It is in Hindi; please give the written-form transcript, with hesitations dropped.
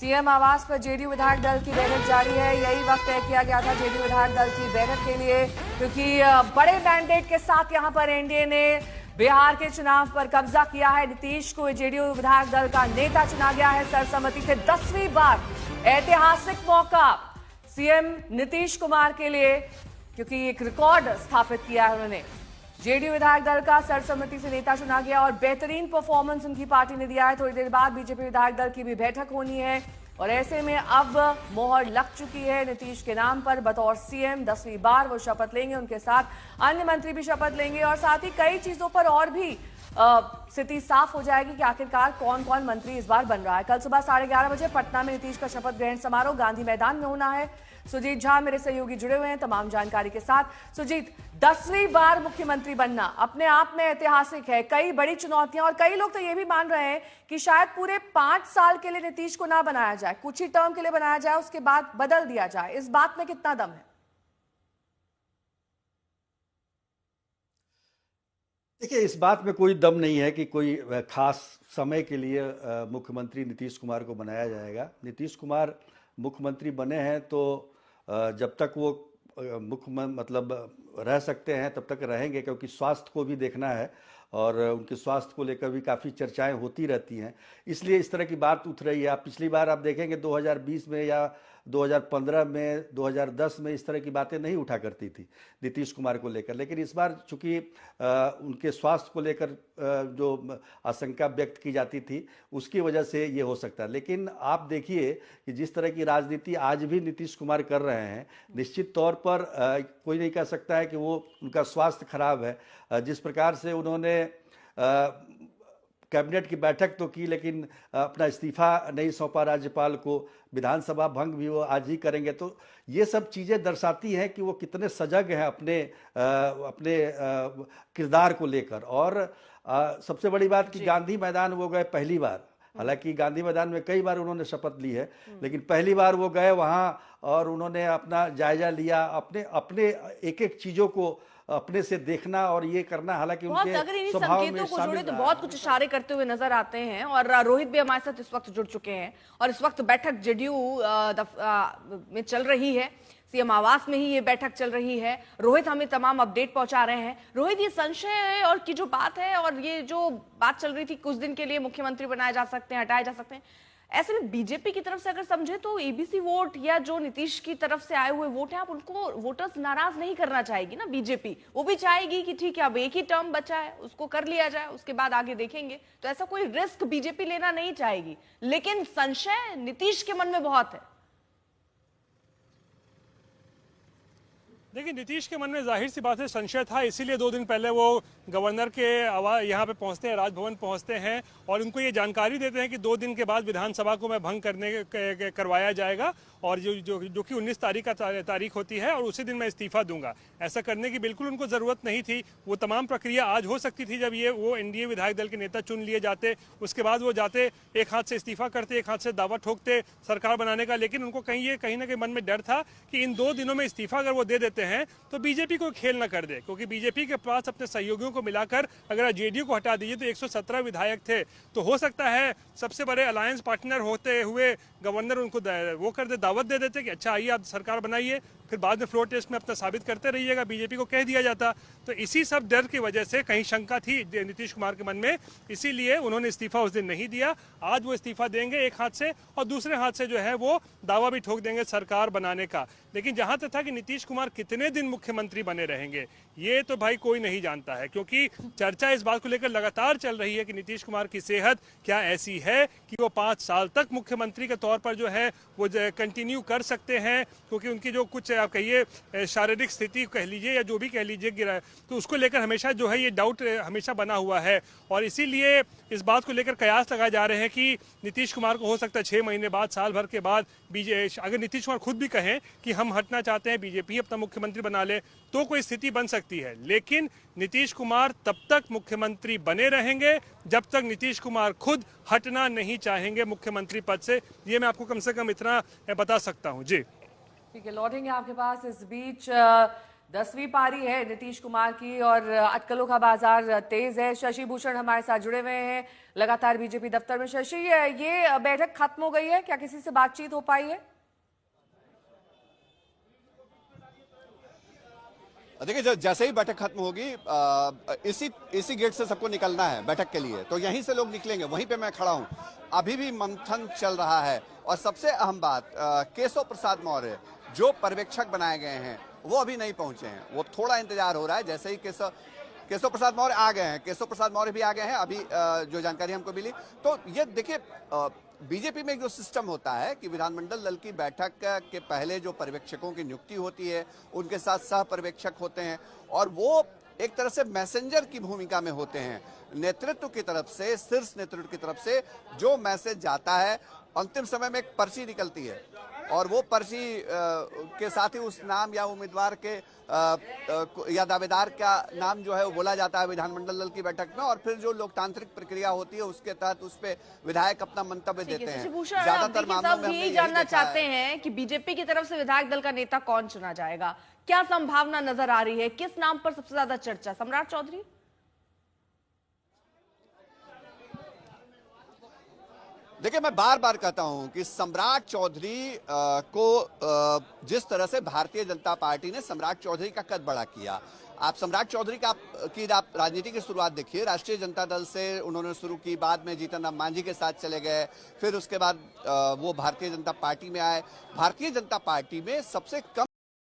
सीएम आवास पर जेडीयू विधायक दल की बैठक जारी है। यही वक्त तय किया गया था जेडीयू विधायक दल की बैठक के लिए, क्योंकि बड़े मैंडेट के साथ यहां पर एनडीए ने बिहार के चुनाव पर कब्जा किया है। नीतीश को जेडीयू विधायक दल का नेता चुना गया है सर्वसम्मति से 10वीं बार। ऐतिहासिक मौका सीएम नीतीश कुमार के लिए, क्योंकि एक रिकॉर्ड स्थापित किया है उन्होंने। जेडीयू विधायक दल का सर्वसम्मति से नेता चुना गया और बेहतरीन परफॉर्मेंस उनकी पार्टी ने दिया है। थोड़ी देर बाद बीजेपी विधायक दल की भी बैठक होनी है और ऐसे में अब मोहर लग चुकी है नीतीश के नाम पर। बतौर सीएम 10वीं बार वो शपथ लेंगे, उनके साथ अन्य मंत्री भी शपथ लेंगे और साथ ही कई चीजों पर और भी स्थिति साफ हो जाएगी कि आखिरकार कौन कौन मंत्री इस बार बन रहा है। कल सुबह 11:30 बजे पटना में नीतीश का शपथ ग्रहण समारोह गांधी मैदान में होना है। सुजीत झा मेरे सहयोगी जुड़े हुए हैं तमाम जानकारी के साथ। सुजीत, 10वीं बार मुख्यमंत्री बनना अपने आप में ऐतिहासिक है, कई बड़ी चुनौतियां, और कई लोग तो ये भी मान रहे हैं कि शायद पूरे 5 साल के लिए नीतीश को ना बनाया जाए, कुछ ही टर्म के लिए बनाया जाए, उसके बाद बदल दिया जाए। इस बात में कितना दम है? देखिए, इस बात में कोई दम नहीं है कि कोई खास समय के लिए मुख्यमंत्री नीतीश कुमार को बनाया जाएगा। नीतीश कुमार मुख्यमंत्री बने हैं तो जब तक वो मतलब रह सकते हैं तब तक रहेंगे, क्योंकि स्वास्थ्य को भी देखना है और उनके स्वास्थ्य को लेकर भी काफ़ी चर्चाएं होती रहती हैं, इसलिए इस तरह की बात उठ रही है। आप पिछली बार आप देखेंगे 2020 में या 2015 में, 2010 में इस तरह की बातें नहीं उठा करती थी नीतीश कुमार को लेकर, लेकिन इस बार चूंकि उनके स्वास्थ्य को लेकर जो आशंका व्यक्त की जाती थी उसकी वजह से ये हो सकता है। लेकिन आप देखिए कि जिस तरह की राजनीति आज भी नीतीश कुमार कर रहे हैं, निश्चित तौर पर कोई नहीं कह सकता है कि वो उनका स्वास्थ्य खराब है। जिस प्रकार से उन्होंने कैबिनेट की बैठक तो की लेकिन अपना इस्तीफा नहीं सौंपा राज्यपाल को, विधानसभा भंग भी वो आज ही करेंगे, तो ये सब चीज़ें दर्शाती हैं कि वो कितने सजग हैं अपने किरदार को लेकर। और सबसे बड़ी बात कि गांधी मैदान वो गए पहली बार। हालांकि गांधी मैदान में कई बार उन्होंने शपथ ली है, लेकिन पहली बार वो गए वहाँ और उन्होंने अपना जायजा लिया, अपने एक एक चीज़ों को अपने से देखना और ये करना। हालांकि उनके अगर इन स्वभाव संकेतों में को जोड़े तो बहुत कुछ इशारे करते हुए नजर आते हैं और रोहित भी हमारे साथ इस वक्त जुड़ चुके हैं और इस वक्त बैठक जेडीयू में चल रही है, सीएम आवास में ही ये बैठक चल रही है। रोहित हमें तमाम अपडेट पहुंचा रहे हैं। रोहित, ये संशय और की जो बात है और ये जो बात चल रही थी कुछ दिन के लिए मुख्यमंत्री बनाए जा सकते हैं, हटाए जा सकते हैं, ऐसे में बीजेपी की तरफ से अगर समझे तो ईबीसी वोट या जो नीतीश की तरफ से आए हुए वोट हैं, आप उनको वोटर्स नाराज नहीं करना चाहेगी ना बीजेपी? वो भी चाहेगी कि ठीक है अब एक ही टर्म बचा है उसको कर लिया जाए, उसके बाद आगे देखेंगे। तो ऐसा कोई रिस्क बीजेपी लेना नहीं चाहेगी, लेकिन संशय नीतीश के मन में बहुत है। देखिए, नीतीश के मन में जाहिर सी बात है संशय था, इसीलिए 2 दिन पहले वो गवर्नर के यहाँ पे पहुंचते हैं, राजभवन पहुंचते हैं और उनको ये जानकारी देते हैं कि 2 दिन के बाद विधानसभा को मैं भंग करवाया जाएगा और जो कि 19 तारीख होती है और उसी दिन मैं इस्तीफा दूंगा। ऐसा करने की बिल्कुल उनको ज़रूरत नहीं थी। वो तमाम प्रक्रिया आज हो सकती थी जब वो एनडीए विधायक दल के नेता चुन लिए जाते, उसके बाद वो जाते, एक हाथ से इस्तीफा करते, एक हाथ से दावा ठोकते सरकार बनाने का। लेकिन उनको कहीं ना कहीं मन में डर था कि इन 2 दिनों में इस्तीफा अगर वो दे देते हैं तो बीजेपी को खेल न कर दे, क्योंकि बीजेपी के पास अपने सहयोगियों को मिलाकर अगर जेडीयू को हटा दीजिए तो 117 विधायक थे, तो हो सकता है सबसे बड़े अलायंस पार्टनर होते हुए गवर्नर उनको वो कर दे, दावत दे देते कि अच्छा आइए आप सरकार बनाइए, फिर बाद में फ्लोर टेस्ट में अपना साबित करते रहिएगा, बीजेपी को कह दिया जाता। तो इसी सब डर की वजह से कहीं शंका थी नीतीश कुमार के मन में, इसीलिए उन्होंने इस्तीफा उस दिन नहीं दिया। आज वो इस्तीफा देंगे एक हाथ से और दूसरे हाथ से जो है वो दावा भी ठोक देंगे सरकार बनाने का। लेकिन जहां तक था कि नीतीश कुमार कितने दिन मुख्यमंत्री बने रहेंगे, ये तो भाई कोई नहीं जानता है, क्योंकि चर्चा इस बात को लेकर लगातार चल रही है कि नीतीश कुमार की सेहत क्या ऐसी है कि वो 5 साल तक मुख्यमंत्री के तौर पर जो है वो कंटिन्यू कर सकते हैं, क्योंकि उनकी जो कुछ आप कहिए शारीरिक स्थिति कह लीजिए या जो भी कह लीजिए गिरा, तो उसको लेकर हमेशा जो है ये डाउट हमेशा बना हुआ है। और इसीलिए इस बात को लेकर कयास लगाए जा रहे हैं कि नीतीश कुमार को हो सकता है 6 महीने बाद, साल भर के बाद अगर नीतीश कुमार खुद भी कहें कि हम हटना चाहते हैं, बीजेपी अपना मुख्यमंत्री बना ले, तो कोई स्थिति बन सकती है। लेकिन नीतीश कुमार तब तक मुख्यमंत्री बने रहेंगे जब तक नीतीश कुमार खुद हटना नहीं चाहेंगे मुख्यमंत्री पद से। ये मैं आपको कम से कम इतना बता सकता हूं। जी ठीक है, लौटेंगे आपके पास। इस बीच 10वीं पारी है नीतीश कुमार की और अटकलों का बाजार तेज है। शशि भूषण हमारे साथ जुड़े हुए हैं लगातार बीजेपी दफ्तर में। शशि, ये बैठक खत्म हो गई है, क्या किसी से बातचीत हो पाई है? देखिए, जैसे ही बैठक खत्म होगी इसी गेट से सबको निकलना है बैठक के लिए, तो यहीं से लोग निकलेंगे। वहीं पे मैं खड़ा हूं। अभी भी मंथन चल रहा है और सबसे अहम बात, केशव प्रसाद मौर्य जो पर्यवेक्षक बनाए गए हैं वो अभी नहीं पहुंचे हैं। वो थोड़ा इंतजार हो रहा है। जैसे ही केशव प्रसाद मौर्य आ गए हैं, केशव प्रसाद मौर्य भी आ गए हैं अभी, जो जानकारी हमको मिली। तो ये देखिए, बीजेपी में जो सिस्टम होता है कि विधानमंडल दल की बैठक के पहले जो पर्यवेक्षकों की नियुक्ति होती है, उनके साथ सह पर्यवेक्षक होते हैं और वो एक तरह से मैसेंजर की भूमिका में होते हैं। नेतृत्व की तरफ से, शीर्ष नेतृत्व की तरफ से जो मैसेज जाता है, अंतिम समय में एक पर्ची निकलती है और वो पर्ची के साथ ही उस नाम या उम्मीदवार के या दावेदार का नाम जो है वो बोला जाता है विधानमंडल दल की बैठक में, और फिर जो लोकतांत्रिक प्रक्रिया होती है उसके तहत उस पे विधायक अपना मंतव्य देते हैं। ज्यादातर मामलों में हम जानना चाहते हैं कि बीजेपी की तरफ से विधायक दल का नेता कौन चुना जाएगा, क्या संभावना नजर आ रही है, किस नाम पर सबसे ज्यादा चर्चा? सम्राट चौधरी? देखिए, मैं बार बार कहता हूं कि सम्राट चौधरी को जिस तरह से भारतीय जनता पार्टी ने सम्राट चौधरी का कद बड़ा किया, आप सम्राट चौधरी की राजनीति की शुरुआत देखिए। राष्ट्रीय जनता दल से उन्होंने शुरू की, बाद में जीतन राम मांझी के साथ चले गए, फिर उसके बाद वो भारतीय जनता पार्टी में आए। भारतीय जनता पार्टी में सबसे कम